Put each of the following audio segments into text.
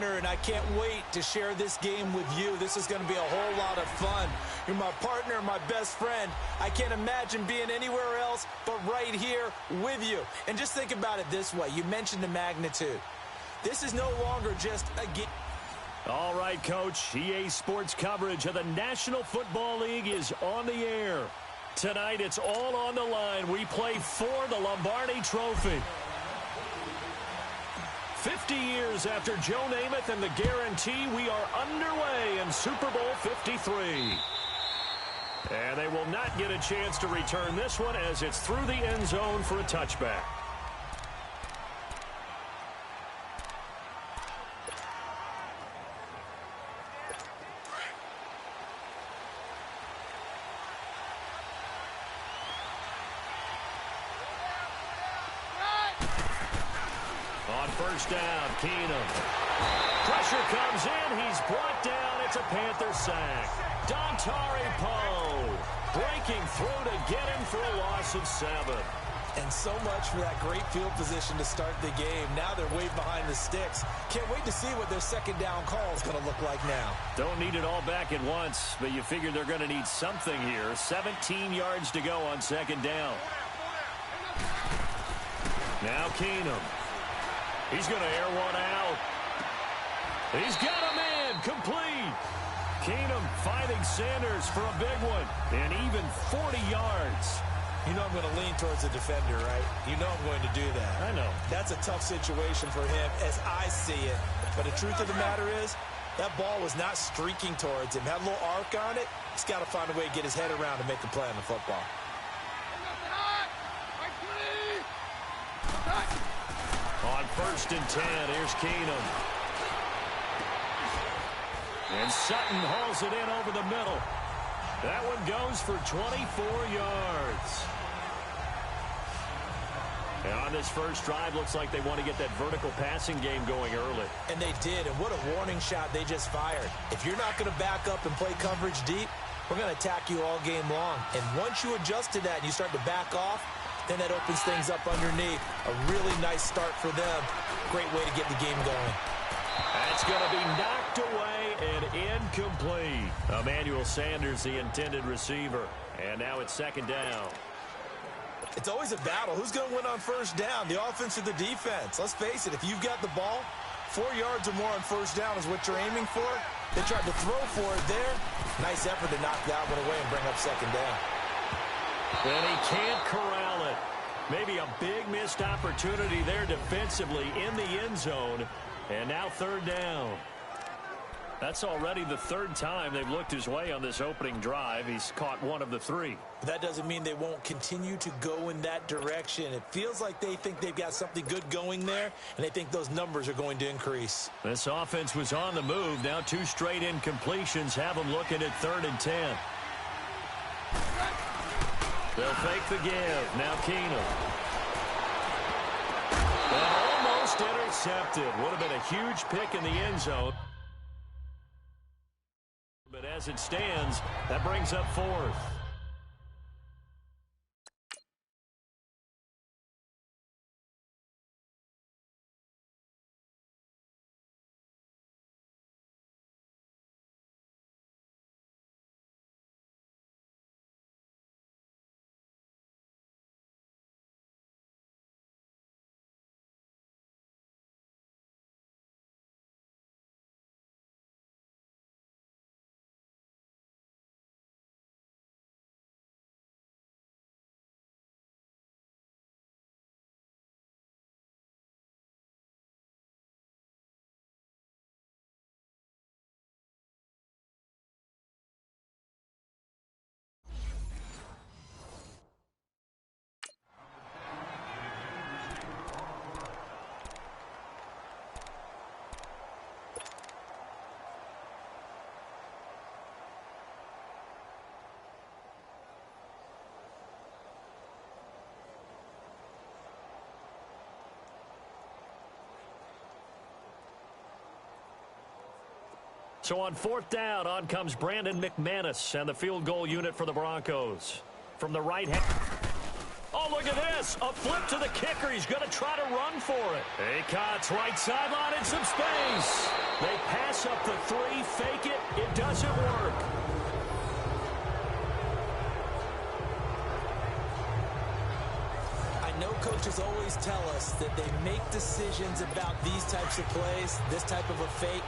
honor, and I can't wait to share this game with you. This is going to be a whole lot of fun. You're my partner, my best friend. I can't imagine being anywhere else but right here with you. And just think about it this way. You mentioned the magnitude. This is no longer just a game. All right, Coach. EA Sports coverage of the National Football League is on the air. Tonight, it's all on the line. We play for the Lombardi Trophy. 50 years after Joe Namath and the guarantee, we are underway in Super Bowl 53. And they will not get a chance to return this one as it's through the end zone for a touchback. First down, Keenum. Pressure comes in. He's brought down. It's a Panther sack. Dontari Poe breaking through to get him for a loss of 7. And so much for that great field position to start the game. Now they're way behind the sticks. Can't wait to see what their second down call is going to look like now. Don't need it all back at once, but you figure they're going to need something here. 17 yards to go on second down. Now Keenum. He's going to air one out. He's got him in. Complete. Keenum finding Sanders for a big one. And even 40 yards. You know I'm going to lean towards the defender, right? You know I'm going to do that. I know. That's a tough situation for him as I see it. But the truth of the matter is, that ball was not streaking towards him. Had a little arc on it. He's got to find a way to get his head around and make a play on the football. On 1st and 10, here's Keenum. And Sutton hauls it in over the middle. That one goes for 24 yards. And on this first drive, looks like they want to get that vertical passing game going early. And they did, and what a warning shot they just fired. If you're not going to back up and play coverage deep, we're going to attack you all game long. And once you adjust to that and you start to back off, then that opens things up underneath. A really nice start for them. Great way to get the game going. That's going to be knocked away and incomplete. Emmanuel Sanders, the intended receiver. And now it's second down. It's always a battle. Who's going to win on first down, the offense or the defense? Let's face it, if you've got the ball, 4 yards or more on first down is what you're aiming for. They tried to throw for it there. Nice effort to knock that one away and bring up second down. And he can't corral it. Maybe a big missed opportunity there defensively in the end zone. And now third down. That's already the third time they've looked his way on this opening drive. He's caught one of the 3. But that doesn't mean they won't continue to go in that direction. It feels like they think they've got something good going there, and they think those numbers are going to increase. This offense was on the move. Now 2 straight incompletions have them looking at 3rd and 10. They'll fake the give. Now Keenum. And almost intercepted. Would have been a huge pick in the end zone. But as it stands, that brings up 4th. So on 4th down, on comes Brandon McManus and the field goal unit for the Broncos. From the right hand. Oh, look look at this. A flip to the kicker. He's going to try to run for it. He cuts right sideline in some space. They pass up the three, fake it. It doesn't work. I know coaches always tell us that they make decisions about these types of plays, this type of a fake,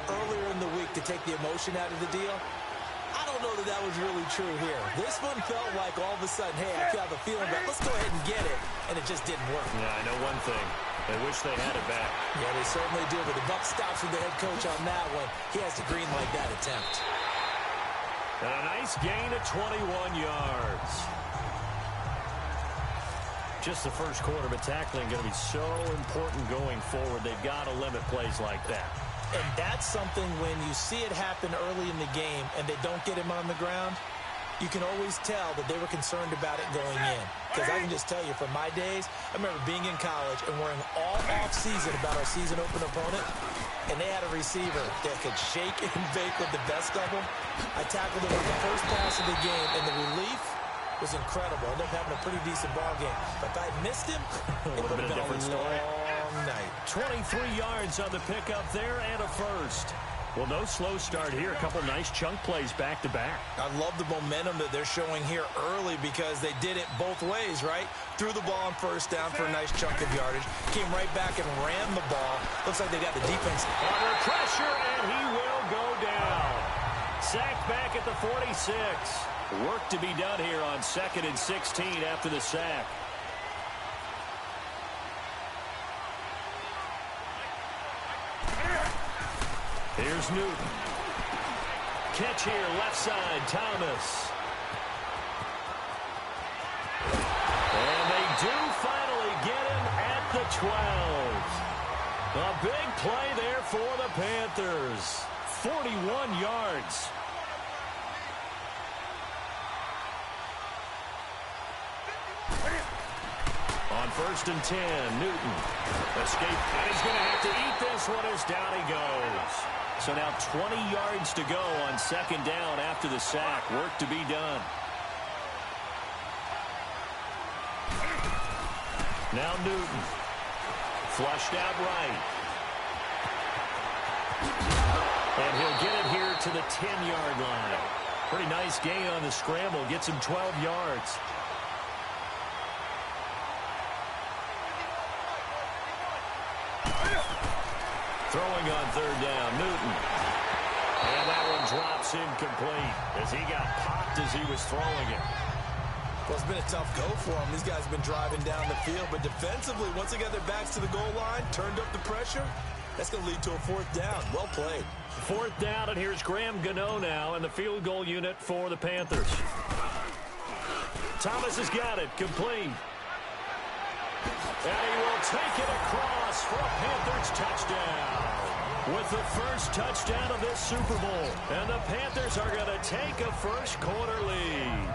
earlier in the week to take the emotion out of the deal. I don't know that that was really true here. This one felt like all of a sudden, hey, I have a feeling about let's go ahead and get it, and it just didn't work. Yeah, I know one thing. They wish they had it back. Yeah, they certainly do, but the buck stops with the head coach on that one. He has to green light that attempt. And a nice gain of 21 yards. Just the first quarter, but tackling going to be so important going forward. They've got to limit plays like that. And that's something when you see it happen early in the game and they don't get him on the ground, you can always tell that they were concerned about it going in. Because I can just tell you, from my days, I remember being in college and worrying all off-season about our season-open opponent, and they had a receiver that could shake and bake with the best of them. I tackled him with the first pass of the game, and the relief was incredible. I ended up having a pretty decent ball game. But if I had missed him, it would have been a different story. Night. 23 yards on the pickup there and a first. Well, no slow start here. A couple nice chunk plays back-to-back. I love the momentum that they're showing here early because they did it both ways, right? Threw the ball on first down for a nice chunk of yardage. Came right back and ran the ball. Looks like they got the defense under pressure, and he will go down. Sacked back at the 46. Work to be done here on 2nd and 16 after the sack. Here's Newton. Catch here, left side, Thomas. And they do finally get him at the 12. A big play there for the Panthers. 41 yards. On 1st and 10, Newton. Escape, and he's going to have to eat this one as down he goes. So now 20 yards to go on 2nd down after the sack. Work to be done. Now Newton. Flushed out right. And he'll get it here to the 10-yard line. Pretty nice gain on the scramble. Gets him 12 yards. Throwing on 3rd down, Newton. And that one drops incomplete as he got popped as he was throwing it. Well, it's been a tough go for them. These guys have been driving down the field, but defensively, once they got their backs to the goal line, turned up the pressure, that's going to lead to a 4th down. Well played. 4th down, and here's Graham Gano now in the field goal unit for the Panthers. Thomas has got it, complete. And he will take it across for a Panthers touchdown. With the first touchdown of this Super Bowl. And the Panthers are going to take a first quarter lead.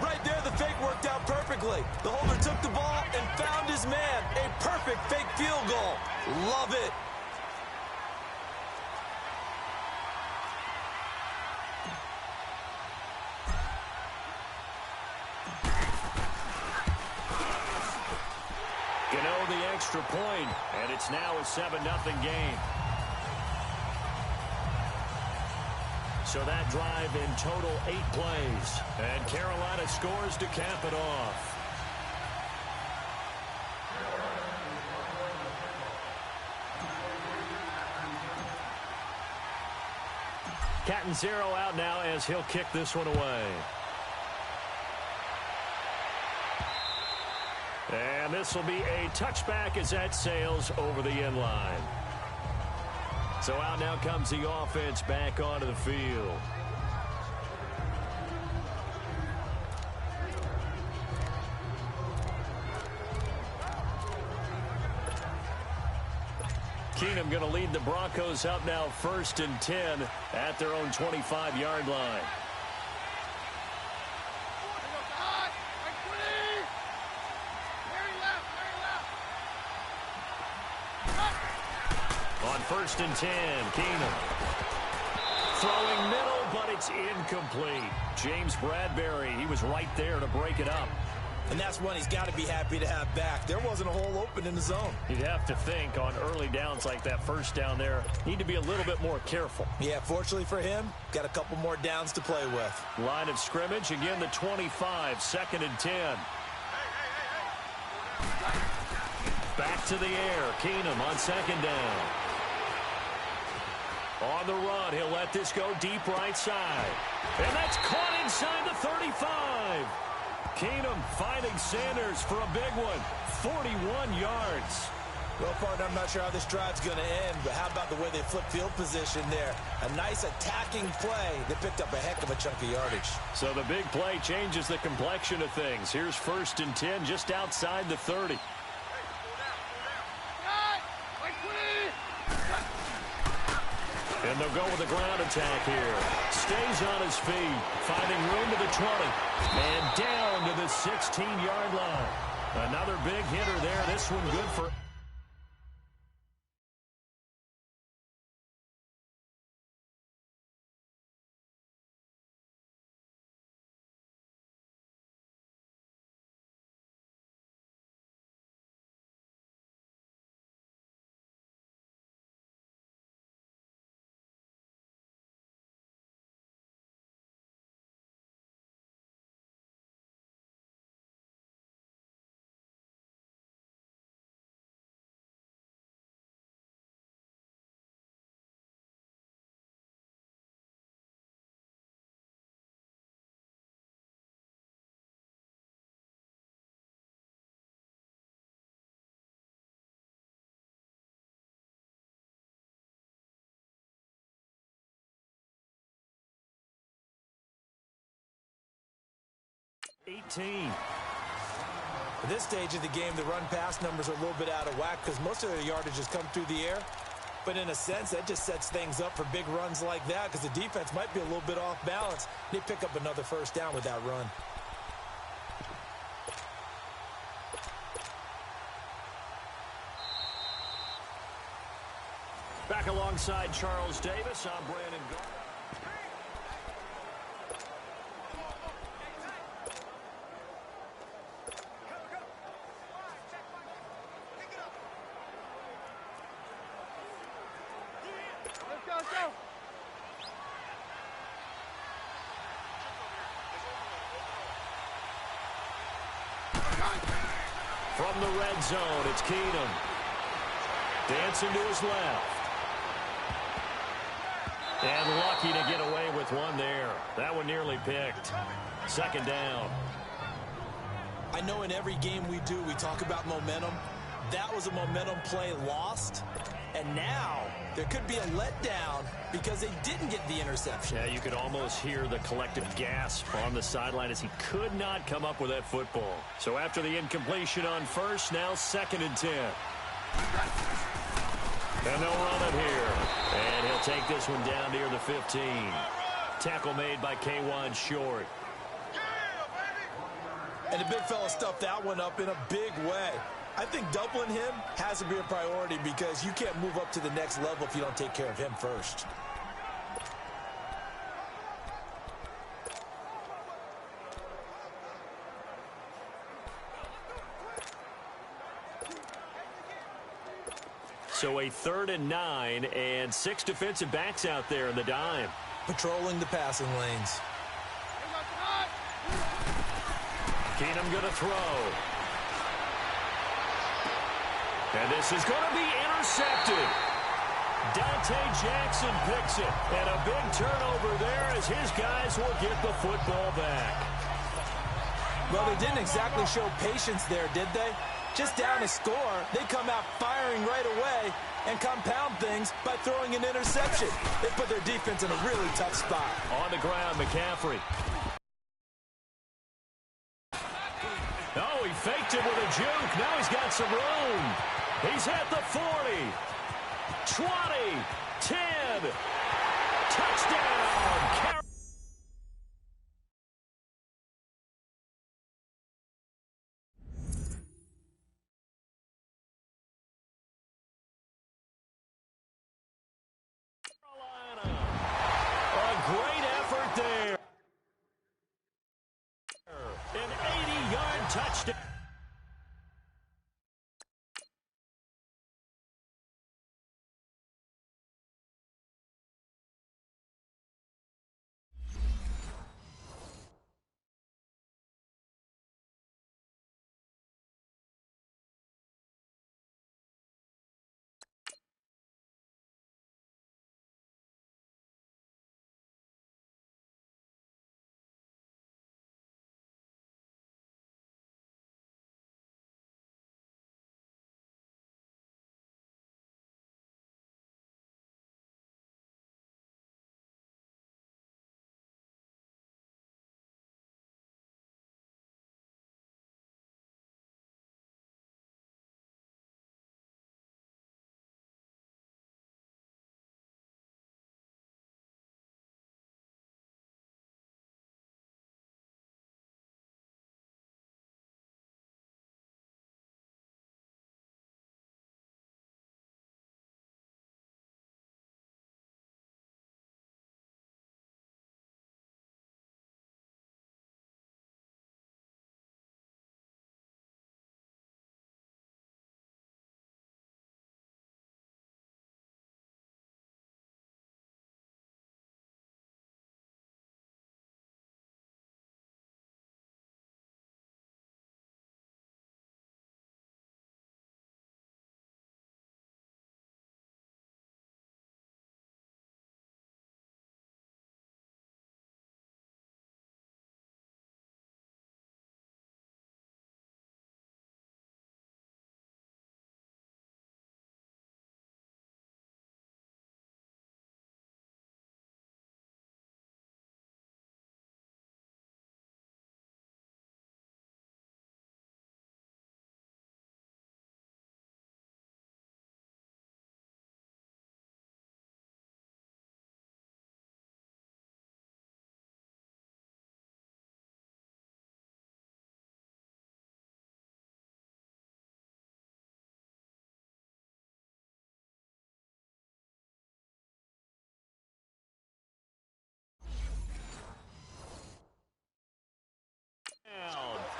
Right there, the fake worked out perfectly. The holder took the ball and found his man. A perfect fake field goal. Love it. Gano the extra point, and it's now a 7-0 game. So that drive in total 8 plays. And Carolina scores to cap it off. Catanzaro out now as he'll kick this one away. And this will be a touchback as that sails over the end line. So out now comes the offense back onto the field. Keenum going to lead the Broncos up now 1st and 10 at their own 25-yard line. On 1st and 10, Keenum. Throwing middle, but it's incomplete. James Bradbury, he was right there to break it up. And that's one he's got to be happy to have back. There wasn't a hole open in the zone. You'd have to think on early downs like that first down there, need to be a little bit more careful. Yeah, fortunately for him, got a couple more downs to play with. Line of scrimmage, again the 25, 2nd and 10. Back to the air, Keenum on 2nd down. On the run, he'll let this go deep right side. And that's caught inside the 35. Keenum finding Sanders for a big one, 41 yards. Well, partner, I'm not sure how this drive's going to end, but how about the way they flip field position there? A nice attacking play. They picked up a heck of a chunk of yardage. So the big play changes the complexion of things. Here's 1st and 10 just outside the 30. And they'll go with a ground attack here. Stays on his feet, finding room to the 20. And down to the 16-yard line. Another big hitter there. This one good for... At this stage of the game, the run-pass numbers are a little bit out of whack because most of their yardage has come through the air. But in a sense, that just sets things up for big runs like that because the defense might be a little bit off balance. They pick up another 1st down with that run. Back alongside Charles Davis, I'm Brandon Garner. From the red zone, it's Keenum. Dancing to his left. And lucky to get away with one there. That one nearly picked. 2nd down. I know in every game we do, we talk about momentum. That was a momentum play lost. And now there could be a letdown because they didn't get the interception. Yeah, you could almost hear the collective gasp on the sideline as he could not come up with that football. So after the incompletion on 1st, now 2nd and 10. And they'll run it here. And he'll take this one down near the 15. Tackle made by K1 Short. And the big fella stuffed that one up in a big way. I think doubling him has to be a priority because you can't move up to the next level if you don't take care of him first. So a 3rd and 9 and 6 defensive backs out there in the dime. Patrolling the passing lanes. Keenum going to throw. And this is going to be intercepted. Dante Jackson picks it. And a big turnover there as his guys will get the football back. Well, they didn't exactly show patience there, did they? Just down a score, they come out firing right away and compound things by throwing an interception. They put their defense in a really tough spot. On the ground, McCaffrey. Oh, he faked it with a juke. Now he's got some room. He's at the 40, 20, 10, touchdown. Carolina. A great effort there. An 80-yard touchdown. first.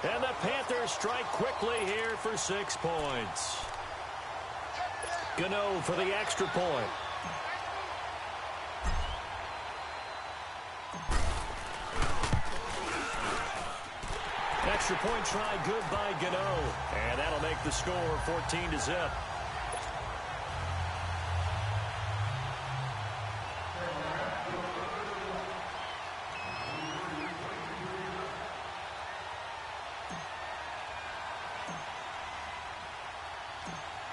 And the Panthers strike quickly here for 6 points. Gano for the extra point. Extra point try good by Gano. And that'll make the score 14-0.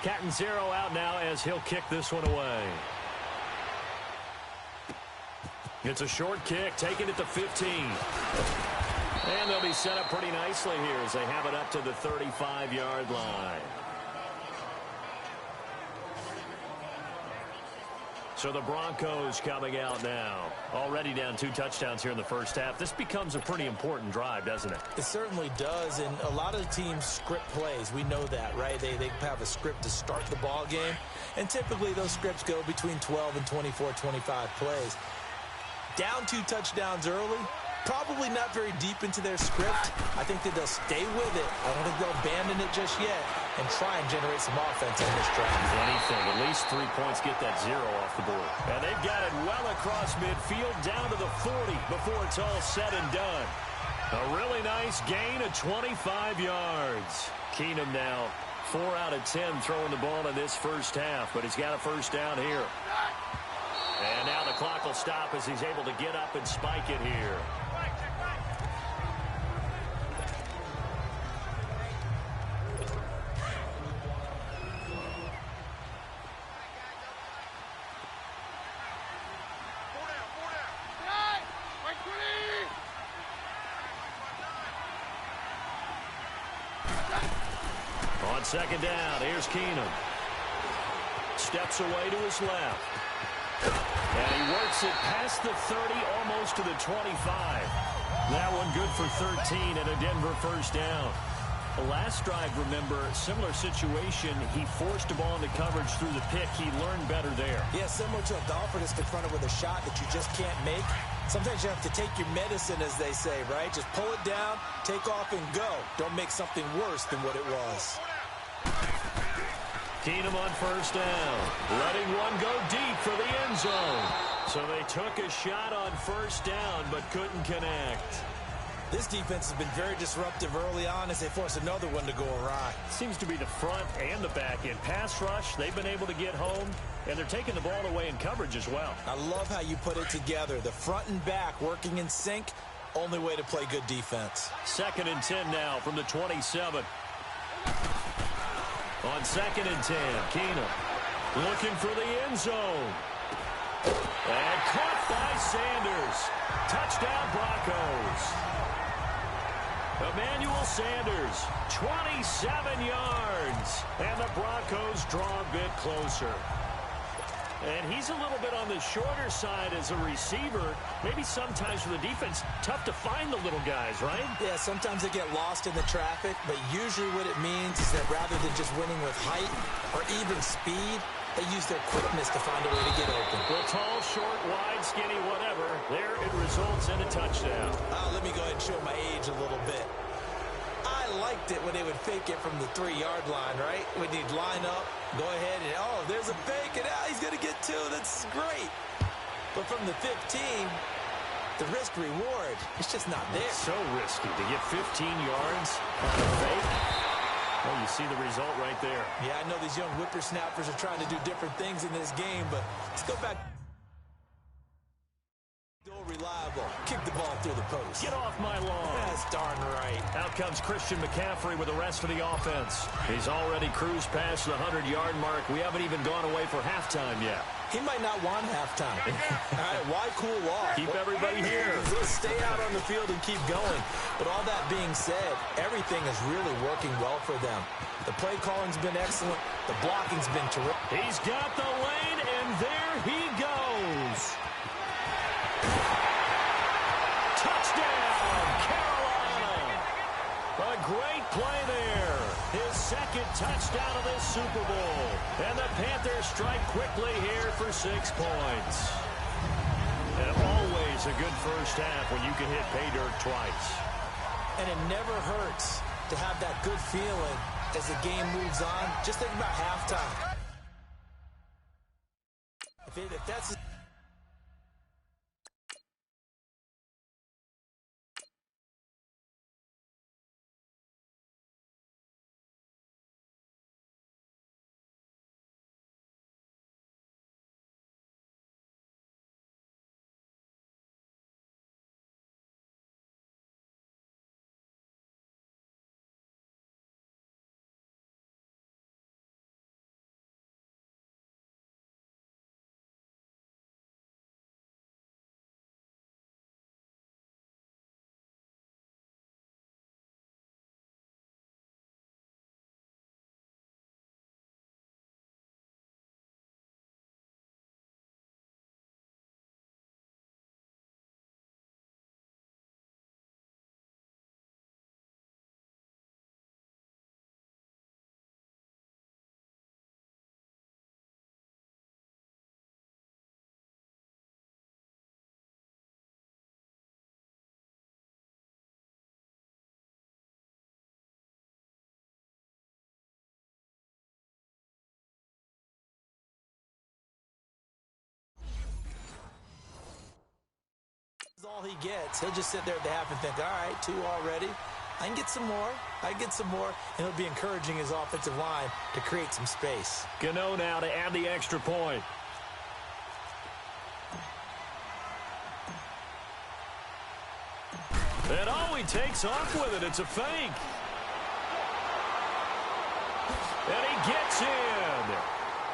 Catanzaro out now as he'll kick this one away. It's a short kick, taking it to 15. And they'll be set up pretty nicely here as they have it up to the 35-yard line. So the Broncos coming out now. Already down 2 touchdowns here in the first half. This becomes a pretty important drive, doesn't it? It certainly does, and a lot of teams script plays. We know that, right? They have a script to start the ball game, and typically those scripts go between 12 and 24, 25 plays. Down 2 touchdowns early, probably not very deep into their script. I think that they'll stay with it. I don't think they'll abandon it just yet and try and generate some offense in this drive. Anything, at least 3 points, get that 0 off the board. And they've got it well across midfield down to the 40 before it's all said and done. A really nice gain of 25 yards. Keenum now 4 out of 10 throwing the ball in this first half, but he's got a first down here. And now the clock will stop as he's able to get up and spike it here. On second down, here's Keenum. Steps away to his left. And he works it past the 30, almost to the 25. That one good for 13 and a Denver first down. Last drive, remember, similar situation. He forced a ball into coverage through the pick. He learned better there. Yeah, similar to a golfer that's confronted with a shot that you just can't make. Sometimes you have to take your medicine, as they say, right? Just pull it down, take off, and go. Don't make something worse than what it was. Keenum on first down, letting one go deep for the end zone. So they took a shot on first down, but couldn't connect. This defense has been very disruptive early on as they force another one to go awry. Seems to be the front and the back end. Pass rush, they've been able to get home, and they're taking the ball away in coverage as well. I love how you put it together. The front and back working in sync, only way to play good defense. 2nd and 10 now from the 27. On 2nd and 10, Keenum looking for the end zone. And caught by Sanders. Touchdown Broncos. Emmanuel Sanders, 27 yards. And the Broncos draw a bit closer. And he's a little bit on the shorter side as a receiver. Maybe sometimes for the defense, tough to find the little guys, right? Yeah, sometimes they get lost in the traffic, but usually what it means is that rather than just winning with height or even speed, they use their quickness to find a way to get open. Well, tall, short, wide, skinny, whatever. There it results in a touchdown. Let me go ahead and show my age a little bit. I liked it when they would fake it from the 3-yard line, right? When you'd line up, go ahead and, oh, there's a fake, and he's going to get 2. That's great. But from the 15, the risk-reward, it's just not there. It's so risky to get 15 yards on a fake. Well, you see the result right there. Yeah, I know these young whippersnappers are trying to do different things in this game, but let's go back. Still reliable. Kick the ball through the post. Get off my lawn. That's darn right. Out comes Christian McCaffrey with the rest of the offense. He's already cruised past the 100-yard mark. We haven't even gone away for halftime yet. He might not want halftime. All right, why cool off? Keep everybody here. Let's stay out on the field and keep going. But all that being said, everything is really working well for them. The play calling's been excellent. The blocking's been terrific. He's got the lane, and there he goes. Touchdown, Carolina. A great play there. His 2nd touchdown of this Super Bowl. And the Panthers strike quickly here for 6 points. And always a good first half when you can hit pay dirt twice. And it never hurts to have that good feeling as the game moves on. Just think about halftime. If that's... all he gets. He'll just sit there at the half and think, all right, 2 already. I can get some more. I can get some more. And he'll be encouraging his offensive line to create some space. Gano now to add the extra point. And oh, he takes off with it. It's a fake. And he gets in.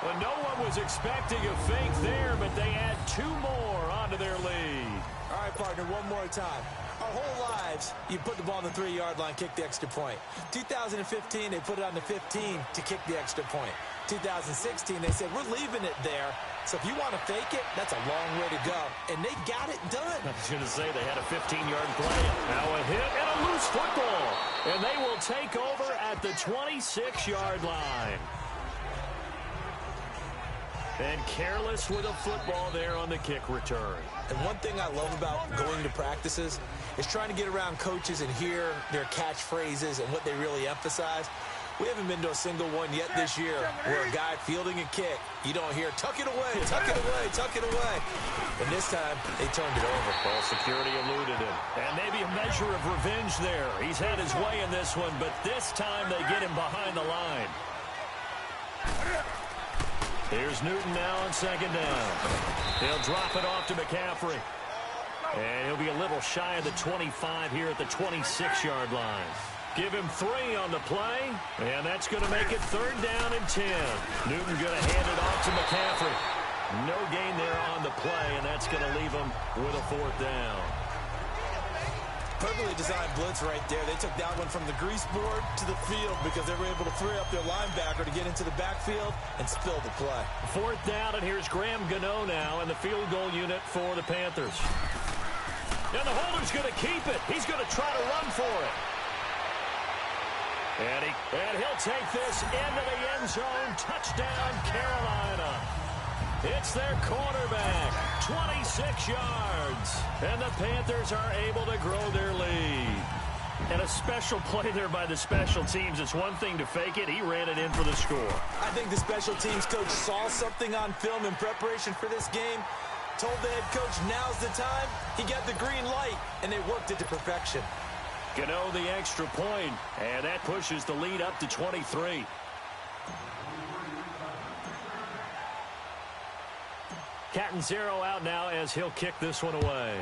Well, no one was expecting a fake there, but they add 2 more onto their lead. All right, partner, one more time. Our whole lives, you put the ball on the 3-yard line, kick the extra point. 2015, they put it on the 15 to kick the extra point. 2016, they said, we're leaving it there. So if you want to fake it, that's a long way to go. And they got it done. I was going to say they had a 15-yard play. Now a hit and a loose football. And they will take over at the 26-yard line. And careless with a football there on the kick return. And one thing I love about going to practices is trying to get around coaches and hear their catchphrases and what they really emphasize. We haven't been to a single one yet this year where a guy fielding a kick, you don't hear, tuck it away, tuck it away, tuck it away. And this time, they turned it over. Ball security eluded him. And maybe a measure of revenge there. He's had his way in this one, but this time they get him behind the line. Here's Newton now on second down. He'll drop it off to McCaffrey. And he'll be a little shy of the 25 here at the 26-yard line. Give him 3 on the play, and that's going to make it 3rd down and 10. Newton going to hand it off to McCaffrey. No gain there on the play, and that's going to leave him with a 4th down. Perfectly designed blitz right there. They took that one from the grease board to the field because they were able to free up their linebacker to get into the backfield and spill the play. 4th down, and here's Graham Gano now in the field goal unit for the Panthers. And the holder's going to keep it. He's going to try to run for it. And he'll take this into the end zone. Touchdown, Carolina. It's their quarterback, 26 yards. And the Panthers are able to grow their lead. And a special play there by the special teams. It's one thing to fake it. He ran it in for the score. I think the special teams coach saw something on film in preparation for this game, told the head coach now's the time. He got the green light, and they worked it to perfection. Gano the extra point, and that pushes the lead up to 23. Catanzaro out now as he'll kick this one away.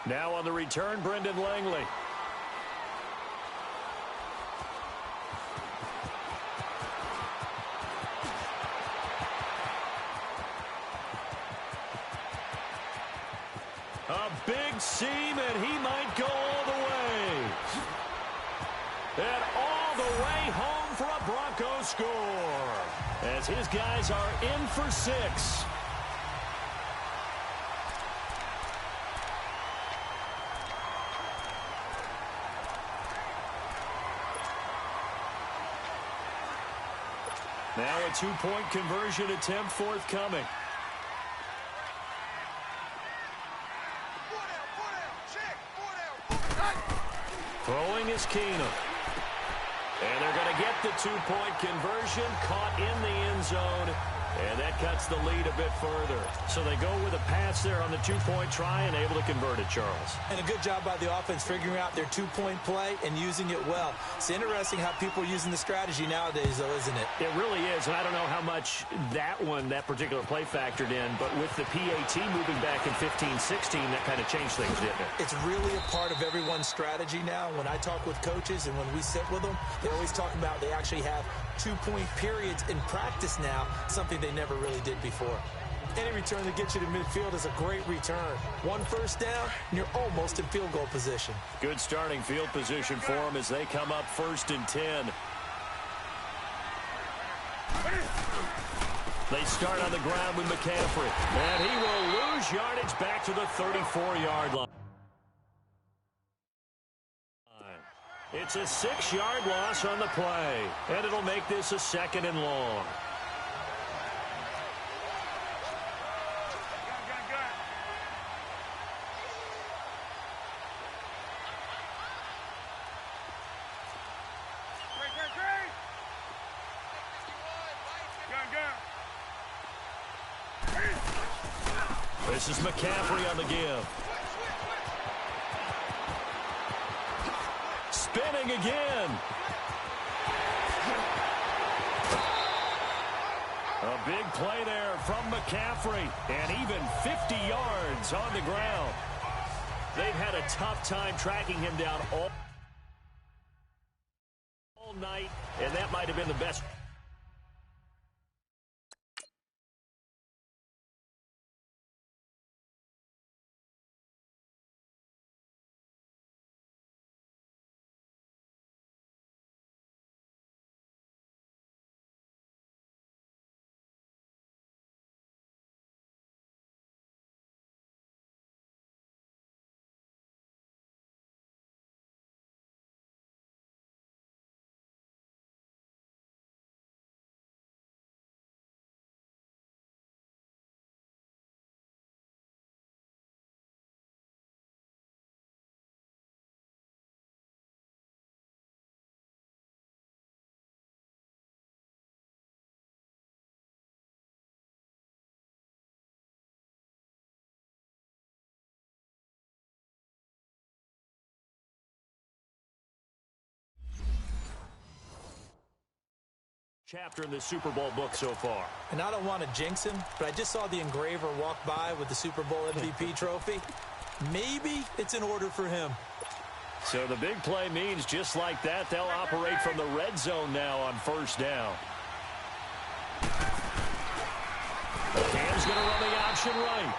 Now on the return, Brendan Langley. A big seam, and he might go all the way. And all the way home for a Broncos score. As his guys are in for 6. Now a 2-point conversion attempt forthcoming. Throwing is Keenum. And they're going to get the 2-point conversion, caught in the end zone, and that cuts the lead a bit further. So they go with a pass there on the 2-point try and able to convert it, Charles. And a good job by the offense figuring out their 2-point play and using it well. It's interesting how people are using the strategy nowadays, though, isn't it? It really is, and I don't know how much that particular play factored in, but with the PAT moving back in 15-16, that kind of changed things, didn't it? It's really a part of everyone's strategy now. When I talk with coaches and when we sit with them, they always talk about they actually have 2-point periods in practice now, something they never really did before. Any return that gets you to midfield is a great return. 1 first down, and you're almost in field goal position. Good starting field position for them as they come up 1st and 10. They start on the ground with McCaffrey. And he will lose yardage back to the 34-yard line. It's a 6-yard loss on the play. And it'll make this a 2nd and long. This is McCaffrey on the give. Spinning again. A big play there from McCaffrey, and even 50 yards on the ground. They've had a tough time tracking him down all night, and that might have been the best. Chapter in the Super Bowl book so far. And I don't want to jinx him, but I just saw the engraver walk by with the Super Bowl MVP trophy. Maybe it's in order for him. So the big play means just like that, they'll operate from the red zone now on first down. Cam's going to run the option right.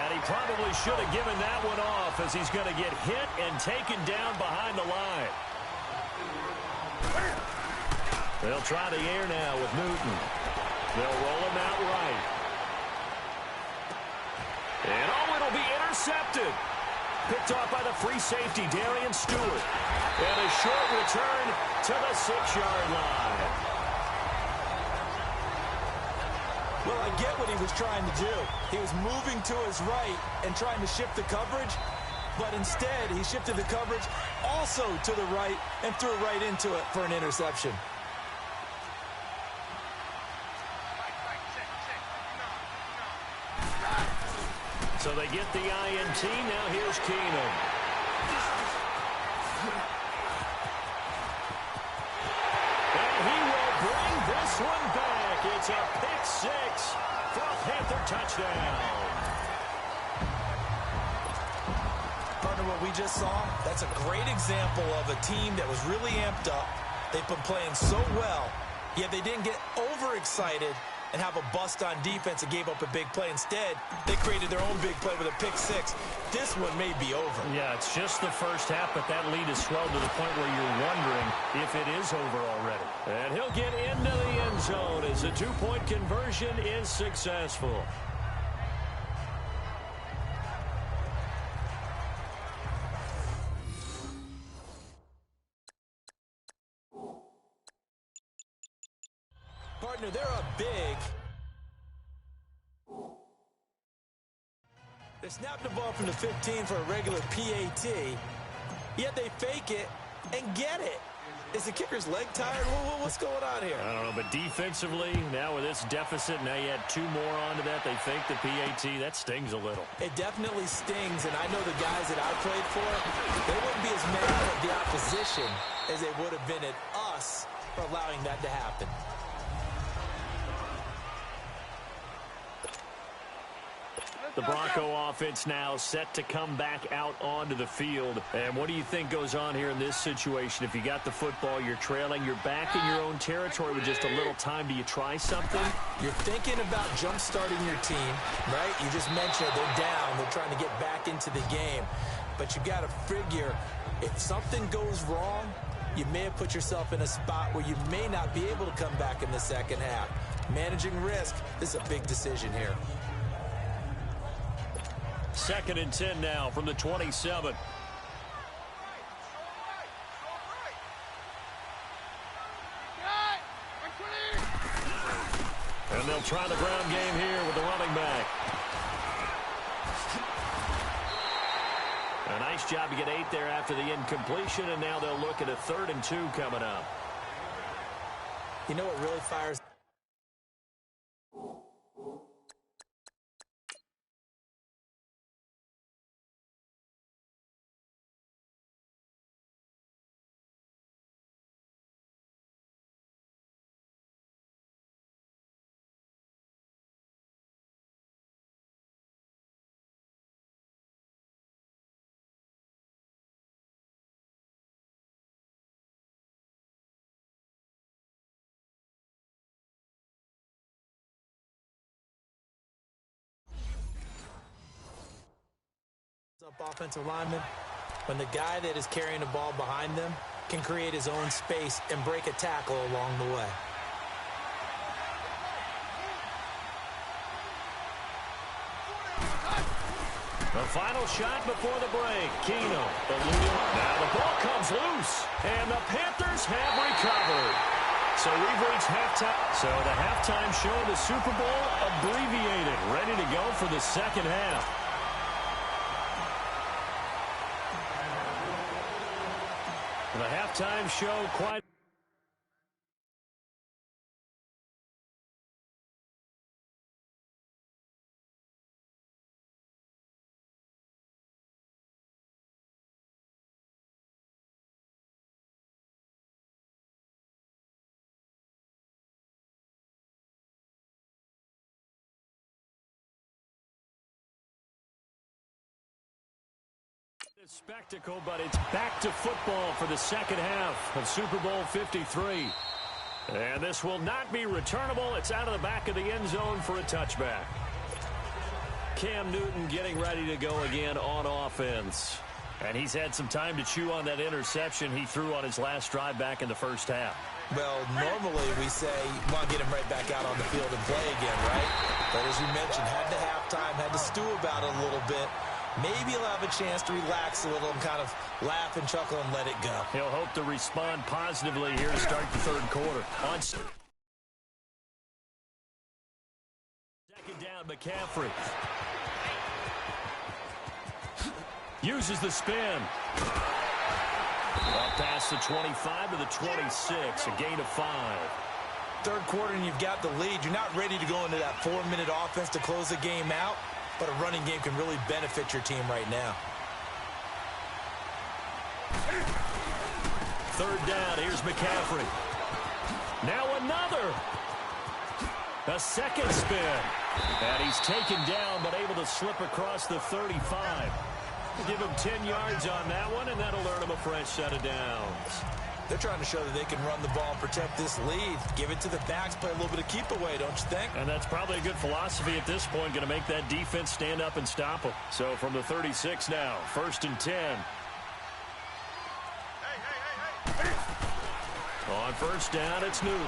And he probably should have given that one off as he's going to get hit and taken down behind the line. They'll try the air now with Newton. They'll roll him out right. And it'll be intercepted. Picked off by the free safety, Darian Stewart. And a short return to the 6-yard line. Well, I get what he was trying to do. He was moving to his right and trying to shift the coverage, but instead he shifted the coverage also to the right and threw right into it for an interception. So they get the INT. Now here's Keenum. And he will bring this one back. It's a pick six for a Panther touchdown. Partner, what we just saw, that's a great example of a team that was really amped up. They've been playing so well, yet they didn't get overexcited and have a bust on defense and gave up a big play. Instead, they created their own big play with a pick six. This one may be over. Yeah, it's just the first half, but that lead has swelled to the point where you're wondering if it is over already. And he'll get into the end zone as the two-point conversion is successful. Partner, they're up big. They snapped the ball from the 15 for a regular PAT, yet they fake it and get it. Is the kicker's leg tired? What's going on here? I don't know, but defensively, now with this deficit, now you add two more onto that, they fake the PAT. That stings a little. It definitely stings, and I know the guys that I played for, they wouldn't be as mad at the opposition as they would have been at us for allowing that to happen. The Bronco offense now set to come back out onto the field. And what do you think goes on here in this situation? If you got the football, you're trailing, you're back in your own territory with just a little time. Do you try something? You're thinking about jump-starting your team, right? You just mentioned they're down. They're trying to get back into the game. But you got to figure, if something goes wrong, you may have put yourself in a spot where you may not be able to come back in the second half. Managing risk, this is a big decision here. 2nd and 10 now from the 27. And they'll try the ground game here with the running back. A nice job to get 8 there after the incompletion, and now they'll look at a 3rd and 2 coming up. You know what really fires up offensive linemen when the guy that is carrying the ball behind them can create his own space and break a tackle along the way. The final shot before the break. Keenum. Now the ball comes loose. And the Panthers have recovered. So we've reached halftime. So the halftime show of the Super Bowl abbreviated. Ready to go for the second half. The halftime show quite A spectacle, but it's back to football for the second half of Super Bowl 53. And this will not be returnable. It's out of the back of the end zone for a touchback. Cam Newton getting ready to go again on offense. And he's had some time to chew on that interception he threw on his last drive back in the first half. Well, normally we say, well, get him right back out on the field and play again, right? But as you mentioned, had to halftime, had to stew about it a little bit. Maybe he'll have a chance to relax a little and kind of laugh and chuckle and let it go. He'll hope to respond positively here to start the third quarter. On second down, McCaffrey uses the spin. Up past the 25 to the 26, a gain of 5. Third quarter and you've got the lead. You're not ready to go into that 4-minute offense to close the game out, but a running game can really benefit your team right now. Third down, here's McCaffrey. Now another. A second spin. And he's taken down, but able to slip across the 35. Give him 10 yards on that one, and that'll earn him a fresh set of downs. They're trying to show that they can run the ball and protect this lead. Give it to the backs, play a little bit of keep away, don't you think? And that's probably a good philosophy at this point, going to make that defense stand up and stop them. So from the 36 now, 1st and 10. On first down, it's Newton.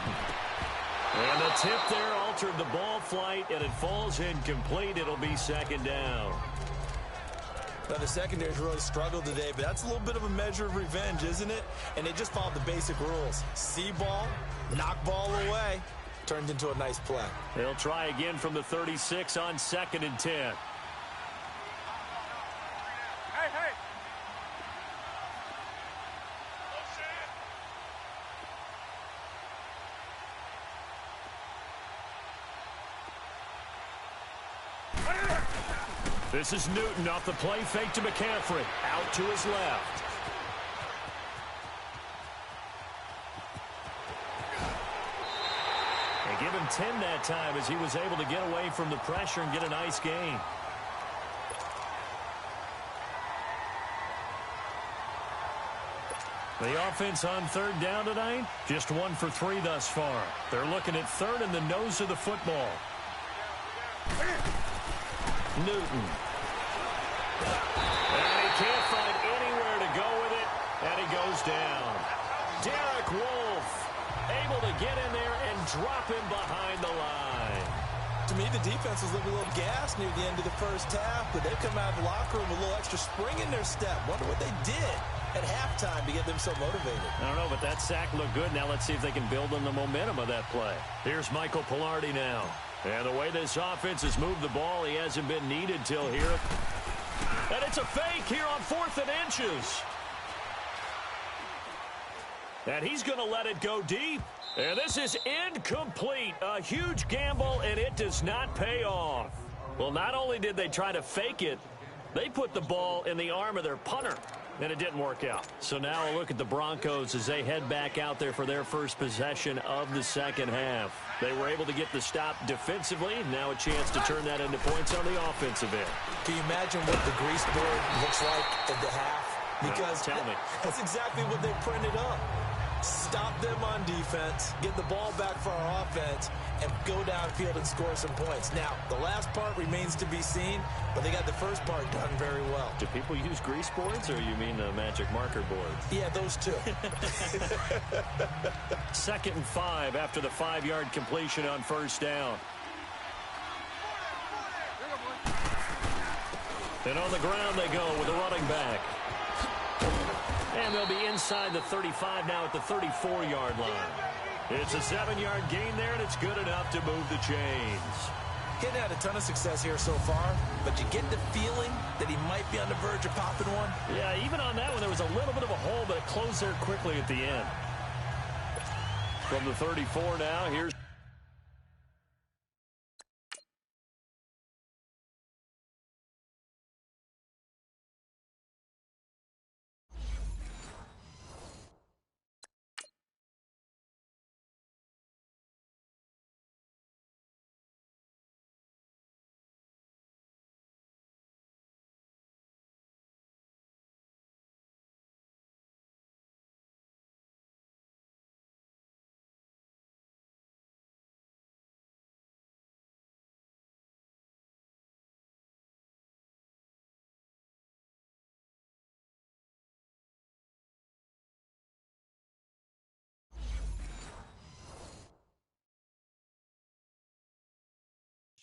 And the tip there altered the ball flight, and it falls incomplete. It'll be second down. Well, the secondary's really struggled today, but that's a little bit of a measure of revenge, isn't it? And they just followed the basic rules. See ball, knock ball away. Turned into a nice play. They'll try again from the 36 on 2nd and 10. This is Newton off the play fake to McCaffrey. Out to his left. They give him 10 that time as he was able to get away from the pressure and get a nice gain. The offense on third down tonight, just 1 for 3 thus far. They're looking at third in the nose of the football. Newton. And he can't find anywhere to go with it, and he goes down. Derek Wolfe able to get in there and drop him behind the line. To me, the defense was looking a little gassed near the end of the first half, but they've come out of the locker room with a little extra spring in their step. Wonder what they did at halftime to get them so motivated. I don't know, but that sack looked good. Now let's see if they can build on the momentum of that play. Here's Michael Pilardi now. And the way this offense has moved the ball, he hasn't been needed till here. And it's a fake here on 4th and inches. And he's going to let it go deep. And this is incomplete. A huge gamble, and it does not pay off. Well, not only did they try to fake it, they put the ball in the arm of their punter. And it didn't work out. So now a look at the Broncos as they head back out there for their first possession of the second half. They were able to get the stop defensively. Now a chance to turn that into points on the offensive end. Can you imagine what the grease board looks like at the half? Because tell me. That's exactly what they printed up. Stop them on defense, get the ball back for our offense, and go downfield and score some points. Now, the last part remains to be seen, but they got the first part done very well. Do people use grease boards, or you mean magic marker boards? Yeah, those two. 2nd and 5 after the 5-yard completion on first down. And on the ground they go with a running back. And they'll be inside the 35 now at the 34-yard line. It's a 7-yard gain there, and it's good enough to move the chains. He hadn't had a ton of success here so far, but you get the feeling that he might be on the verge of popping one. Yeah, even on that one, there was a little bit of a hole, but it closed there quickly at the end. From the 34 now, here's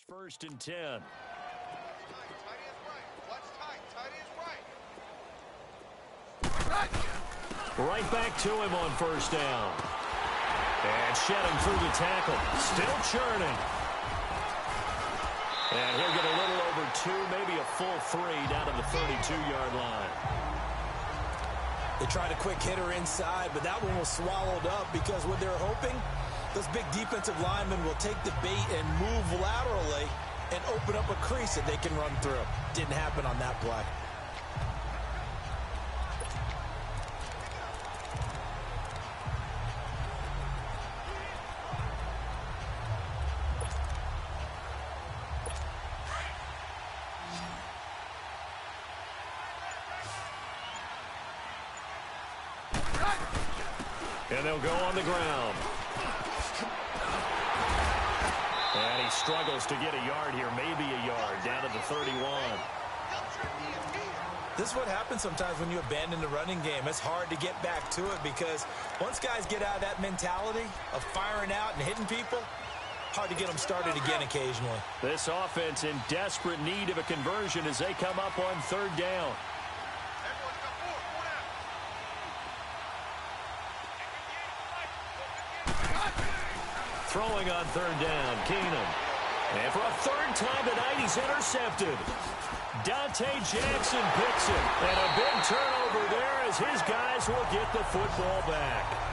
First and 10. Right back to him on first down. And shedding through the tackle. Still churning. And he'll get a little over 2, maybe a full 3 down to the 32-yard line. They tried a quick hitter inside, but that one was swallowed up because what they're hoping, those big defensive linemen will take the bait and move laterally and open up a crease that they can run through. Didn't happen on that play. And they'll go on the ground. And he struggles to get a yard here, maybe a yard, down to the 31. This is what happens sometimes when you abandon the running game. It's hard to get back to it because once guys get out of that mentality of firing out and hitting people, hard to get them started again occasionally. This offense in desperate need of a conversion as they come up on third down. Throwing on third down, Keenum. And for a third time tonight, he's intercepted. Dante Jackson picks it. And a big turnover there as his guys will get the football back.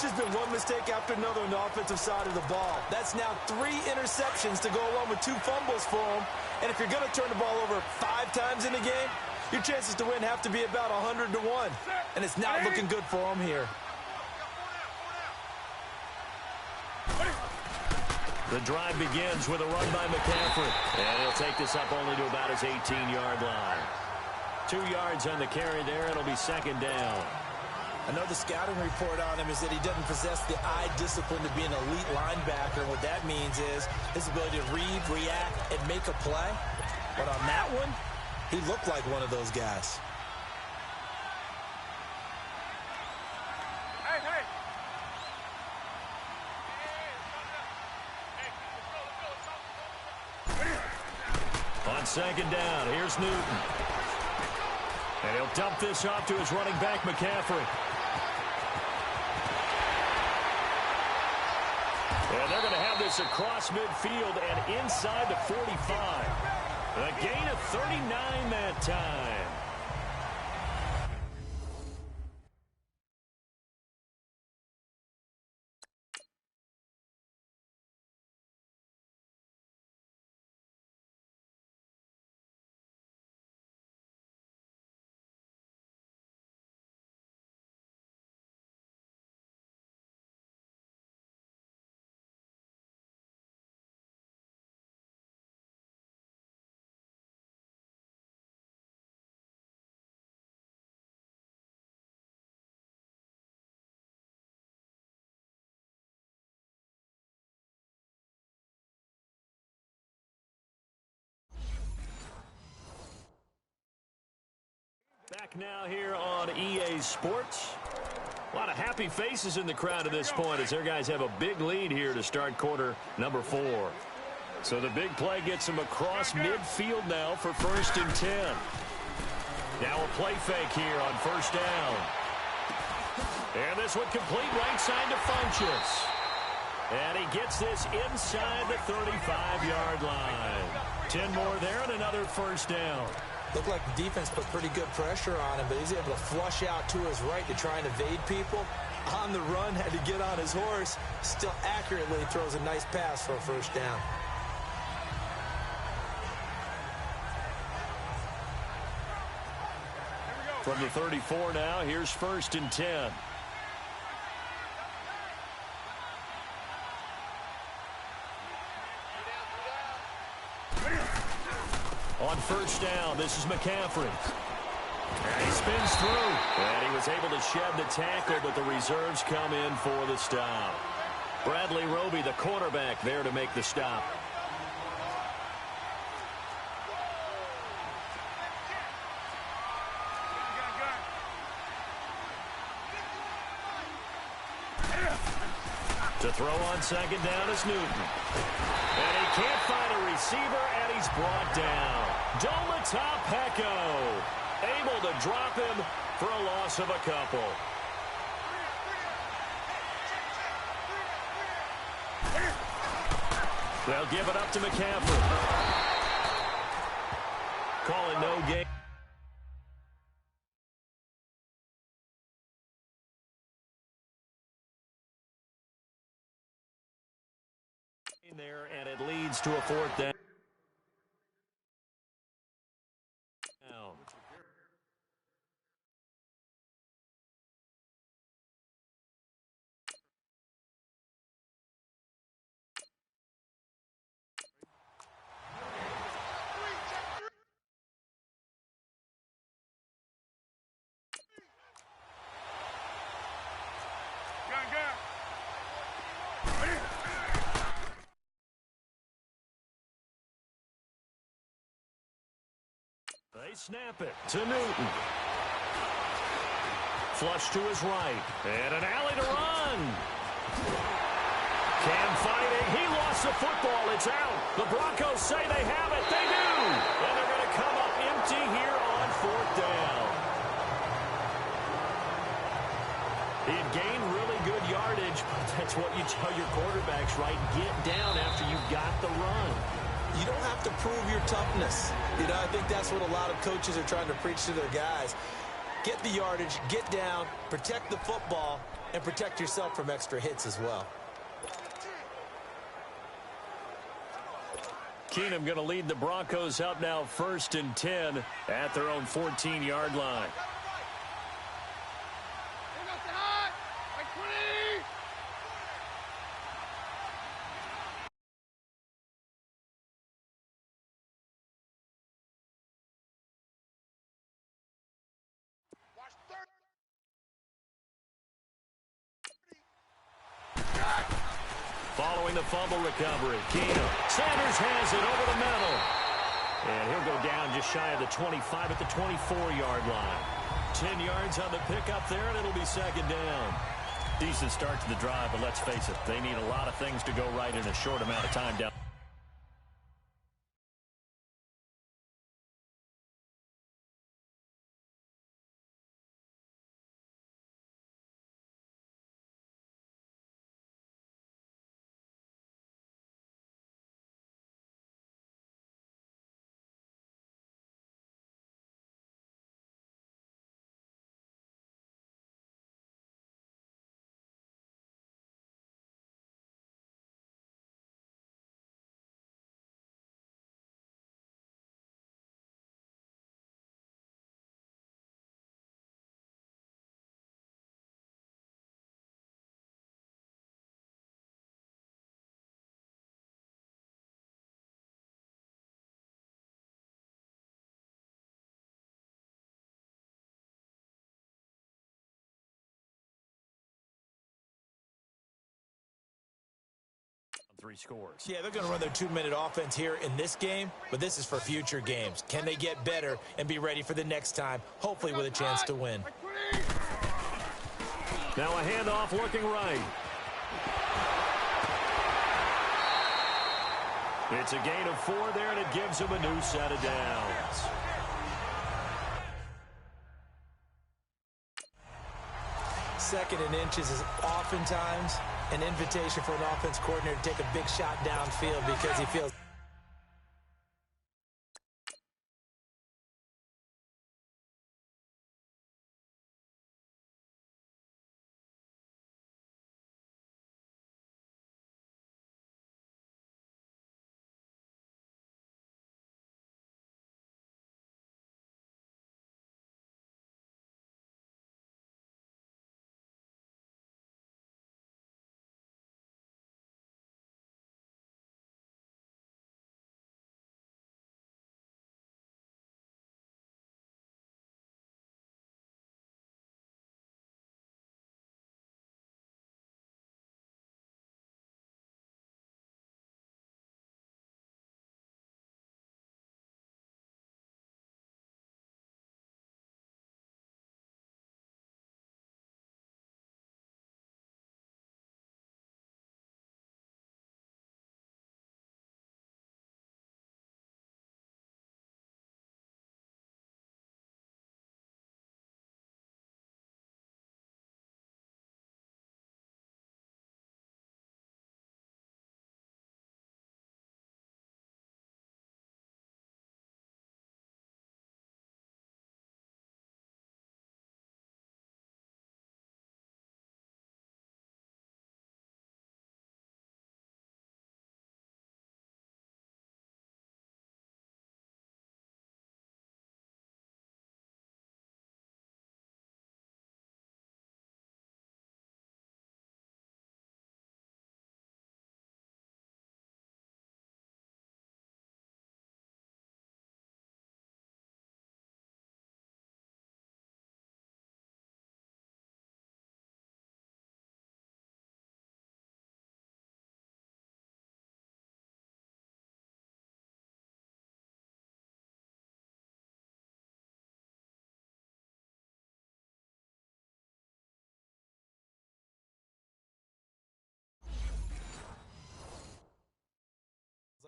There's been one mistake after another on the offensive side of the ball. That's now 3 interceptions to go along with 2 fumbles for them. And if you're going to turn the ball over 5 times in a game, your chances to win have to be about 100 to 1. And it's not looking good for them here. The drive begins with a run by McCaffrey. And he'll take this up only to about his 18-yard line. 2 yards on the carry there. It'll be second down. I know the scouting report on him is that he doesn't possess the eye discipline to be an elite linebacker. And what that means is his ability to read, react, and make a play. But on that one, he looked like one of those guys. On second down, here's Newton. And he'll dump this off to his running back, McCaffrey. And they're going to have this across midfield and inside the 45. A gain of 39 that time. Back now here on EA Sports. A lot of happy faces in the crowd at this point as their guys have a big lead here to start quarter number 4. So the big play gets them across midfield now for first and 10. Now a play fake here on first down. And this one complete right side to Funchess. And he gets this inside the 35-yard line. 10 more there and another first down. Looked like the defense put pretty good pressure on him, but he's able to flush out to his right to try and evade people. On the run, had to get on his horse. Still accurately throws a nice pass for a first down. From the 34 now, here's 1st and 10. On 1st down, this is McCaffrey. And he spins through. And he was able to shed the tackle, but the reserves come in for the stop. Bradley Roby, the quarterback, there to make the stop. To throw on 2nd down is Newton. And he can't find a receiver, and he's brought down. Domata Peko able to drop him for a loss of a couple. They'll give it up to McCaffrey. Calling no game. There, and it leads to a 4th down. They snap it to Newton. Flush to his right. And an alley to run. Cam fighting. He lost the football. It's out. The Broncos say they have it. They do. And they're going to come up empty here on 4th down. He had gained really good yardage, but that's what you tell your quarterbacks, right? Get down after you've got the run. You don't have to prove your toughness. You know, I think that's what a lot of coaches are trying to preach to their guys. Get the yardage, get down, protect the football, and protect yourself from extra hits as well. Keenum going to lead the Broncos up now 1st and 10 at their own 14-yard line. Following the fumble recovery, Keenum. Sanders has it over the middle. And he'll go down just shy of the 25 at the 24-yard line. 10 yards on the pickup there, and it'll be 2nd down. Decent start to the drive, but let's face it, they need a lot of things to go right in a short amount of time down. Three scores. Yeah, they're going to run their 2-minute offense here in this game, but this is for future games. Can they get better and be ready for the next time, hopefully with a chance to win? Now a handoff looking right. It's a gain of 4 there, and it gives them a new set of downs. Second and inches is oftentimes an invitation for an offense coordinator to take a big shot downfield because he feels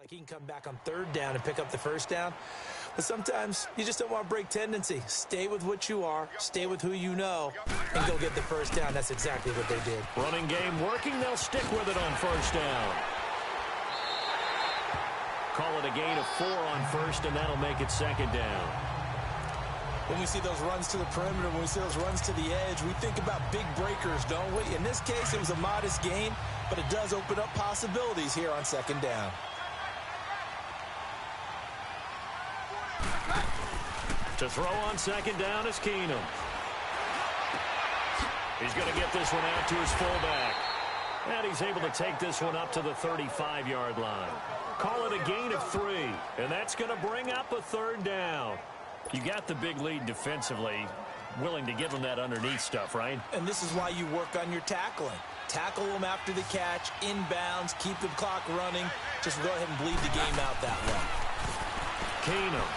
Like he can come back on third down and pick up the first down. But sometimes you just don't want to break tendency. Stay with what you are, stay with who you know, and go get the first down. That's exactly what they did. Running game working. They'll stick with it on first down. Call it a gain of 4 on first, and that'll make it second down. When we see those runs to the perimeter, when we see those runs to the edge, we think about big breakers, don't we? In this case, it was a modest gain, but it does open up possibilities here on second down. To throw on second down is Keenum. He's going to get this one out to his fullback. And he's able to take this one up to the 35-yard line. Call it a gain of 3, and that's going to bring up a third down. You got the big lead defensively, willing to give them that underneath stuff, right? And this is why you work on your tackling. Tackle them after the catch, inbounds, keep the clock running. Just go ahead and bleed the game out that way. Keenum.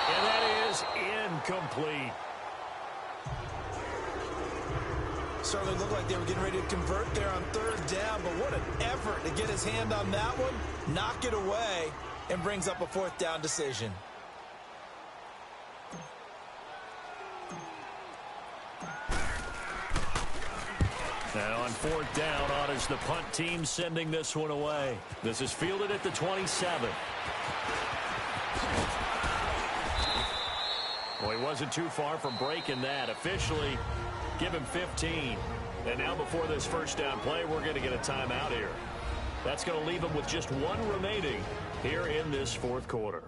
And that is incomplete. Certainly looked like they were getting ready to convert there on third down, but what an effort to get his hand on that one, knock it away, and brings up a fourth down decision. Now on fourth down, on is the punt team sending this one away. This is fielded at the 27. Well, he wasn't too far from breaking that. Officially, give him 15. And now before this first down play, we're going to get a timeout here. That's going to leave him with just 1 remaining here in this fourth quarter.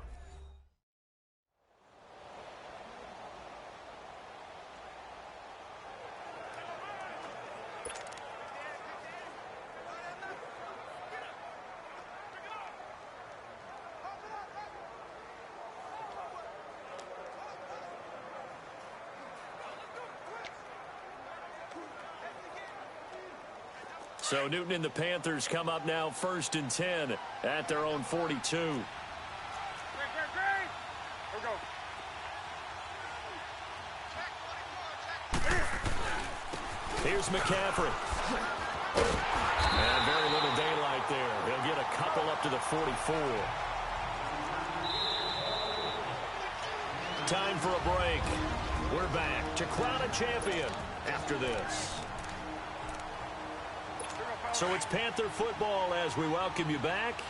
So Newton and the Panthers come up now 1st and 10 at their own 42. Here's McCaffrey. And very little daylight there. He'll get a couple up to the 44. Time for a break. We're back to crown a champion after this. So it's Panther football as we welcome you back.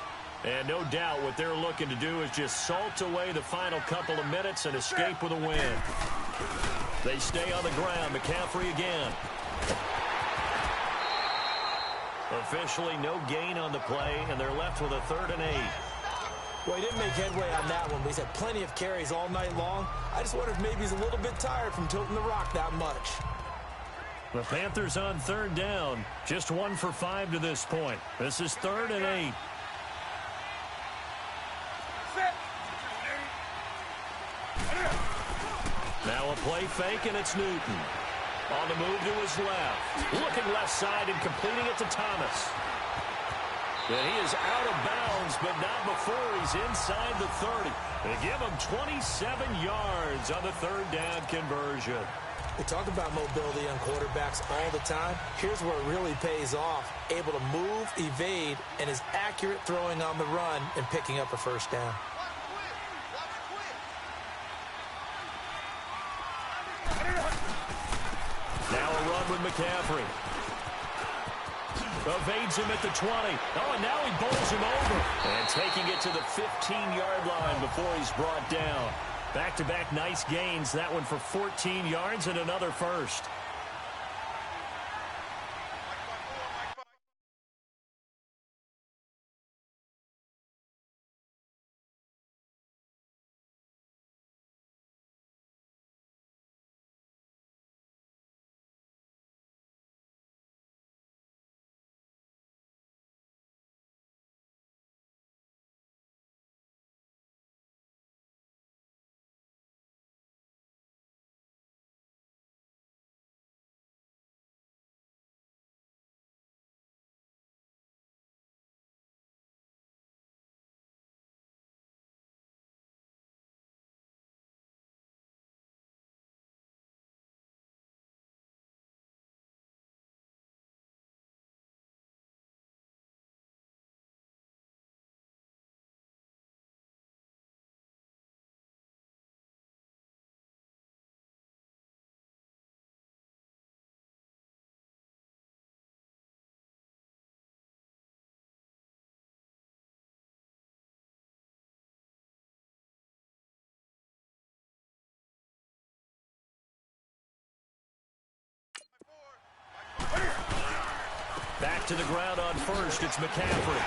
And no doubt what they're looking to do is just salt away the final couple of minutes and escape with a win. They stay on the ground. McCaffrey again. Officially no gain on the play, and they're left with a 3rd and 8. Well, he didn't make headway on that one, but he's had plenty of carries all night long. I just wonder if maybe he's a little bit tired from tilting the rock that much. The Panthers on 3rd down. Just 1 for 5 to this point. This is 3rd and 8. Now a play fake, and it's Newton. On the move to his left. Looking left side and completing it to Thomas. And he is out of bounds, but not before he's inside the 30. They give him 27 yards on the 3rd down conversion. We talk about mobility on quarterbacks all the time. Here's where it really pays off. Able to move, evade, and is accurate throwing on the run and picking up a first down. Now a run with McCaffrey. Evades him at the 20. Oh, and now he bowls him over. And taking it to the 15-yard line before he's brought down. Back-to-back nice gains. That one for 14 yards and another first. back to the ground on first. It's McCaffrey.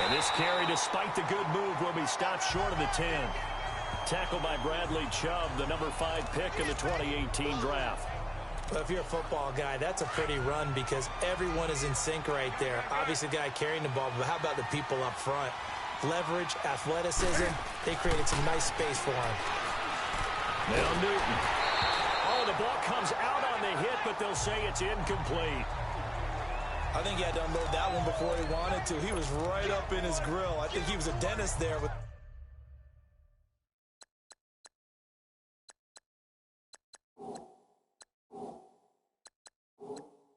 And this carry, despite the good move, will be stopped short of the 10. Tackled by Bradley Chubb, the number 5 pick in the 2018 draft. Well, if you're a football guy, that's a pretty run because everyone is in sync right there. Obviously, the guy carrying the ball, but how about the people up front? Leverage, athleticism, they created some nice space for him. Now Newton. Oh, the ball comes out on the hit, but they'll say it's incomplete. I think he had to unload that one before he wanted to. He was right up in his grill. I think he was a dentist there with...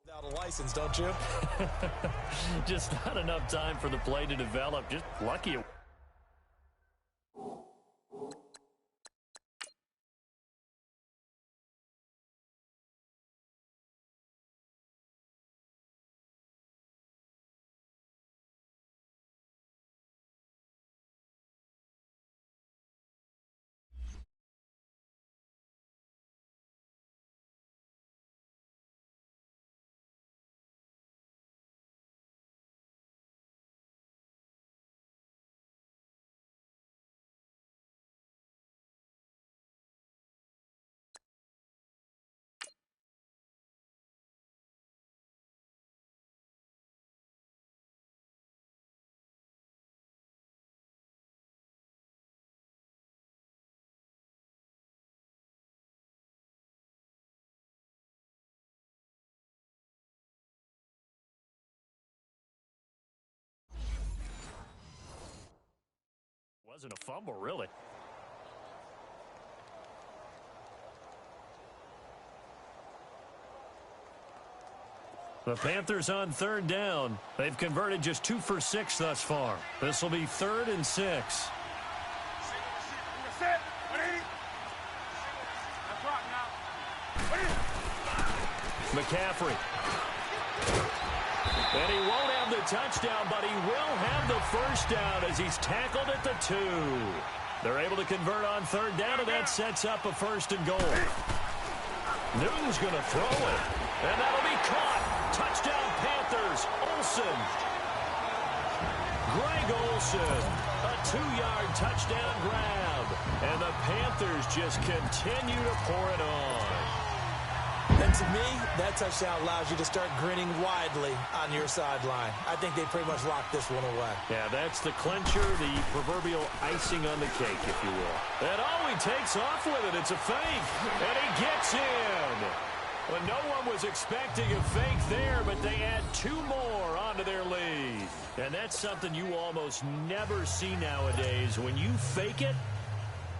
without a license, don't you? Just not enough time for the play to develop. Just lucky. Wasn't a fumble, really. The Panthers on third down. They've converted just 2 for 6 thus far. This will be 3rd and 6. McCaffrey. And he won't have the touchdown, but he will have the first down as he's tackled at the 2. They're able to convert on third down, and that sets up a 1st and goal. Newton's going to throw it, and that'll be caught. Touchdown, Panthers. Olsen. Greg Olsen, a 2-yard touchdown grab. And the Panthers just continue to pour it on. And to me, that touchdown allows you to start grinning widely on your sideline. I think they pretty much locked this one away. Yeah, that's the clincher, the proverbial icing on the cake, if you will. And oh, he takes off with it. It's a fake. And he gets in. Well, no one was expecting a fake there, but they add 2 more onto their lead. And that's something you almost never see nowadays. When you fake it,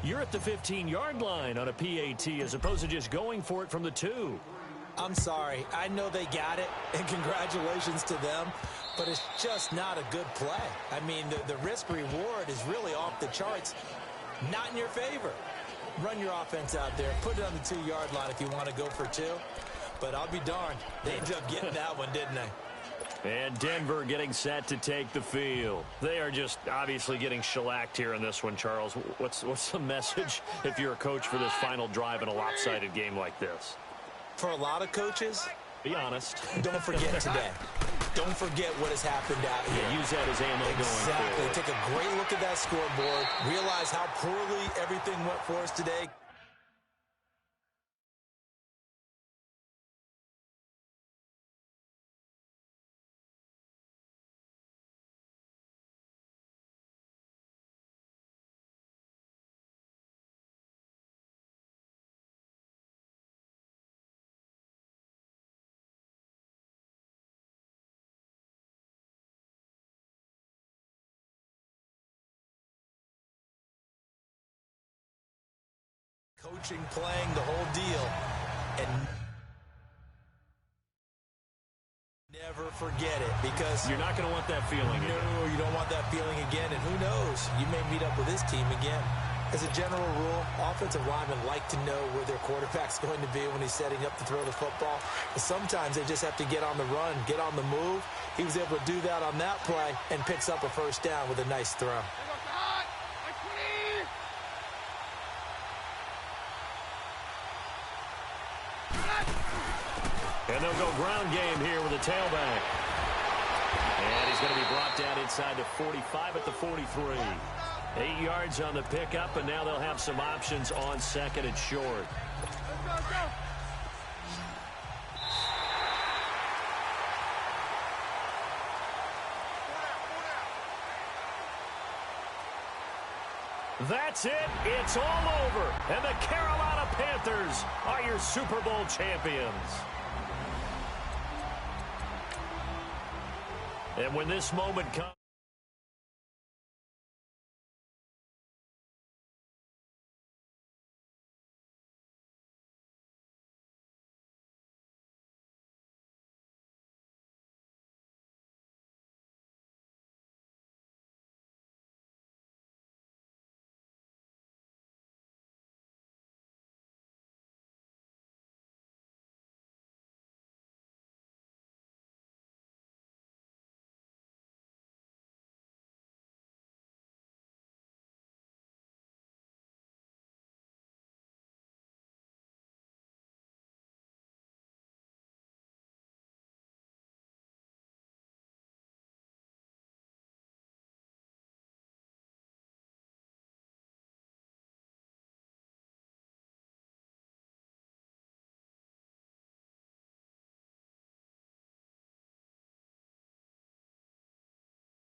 you're at the 15-yard line on a PAT as opposed to just going for it from the 2. I'm sorry. I know they got it, and congratulations to them, but it's just not a good play. I mean, the risk-reward is really off the charts, not in your favor. Run your offense out there. Put it on the 2-yard line if you want to go for 2. But I'll be darned. They ended up getting that one, didn't they? And Denver getting set to take the field. They are just obviously getting shellacked here in this one, Charles. What's the message if you're a coach for this final drive in a lopsided game like this? For a lot of coaches, be honest. Don't forget today. Don't forget what has happened out here. Yeah, use that as ammo going forward. Exactly. Take a great look at that scoreboard. Realize how poorly everything went for us today. Coaching, playing, the whole deal, and never forget it, because you're not going to want that feeling again. No, you don't want that feeling again, and who knows, you may meet up with this team again. As a general rule, offensive linemen like to know where their quarterback's going to be when he's setting up to throw the football. But sometimes they just have to get on the run, get on the move. He was able to do that on that play and picks up a 1st down with a nice throw. And they'll go ground game here with a tailback. And he's going to be brought down inside the 45 at the 43. 8 yards on the pickup, and now they'll have some options on second and short. That's it. It's all over. And the Carolina Panthers are your Super Bowl champions. And when this moment comes...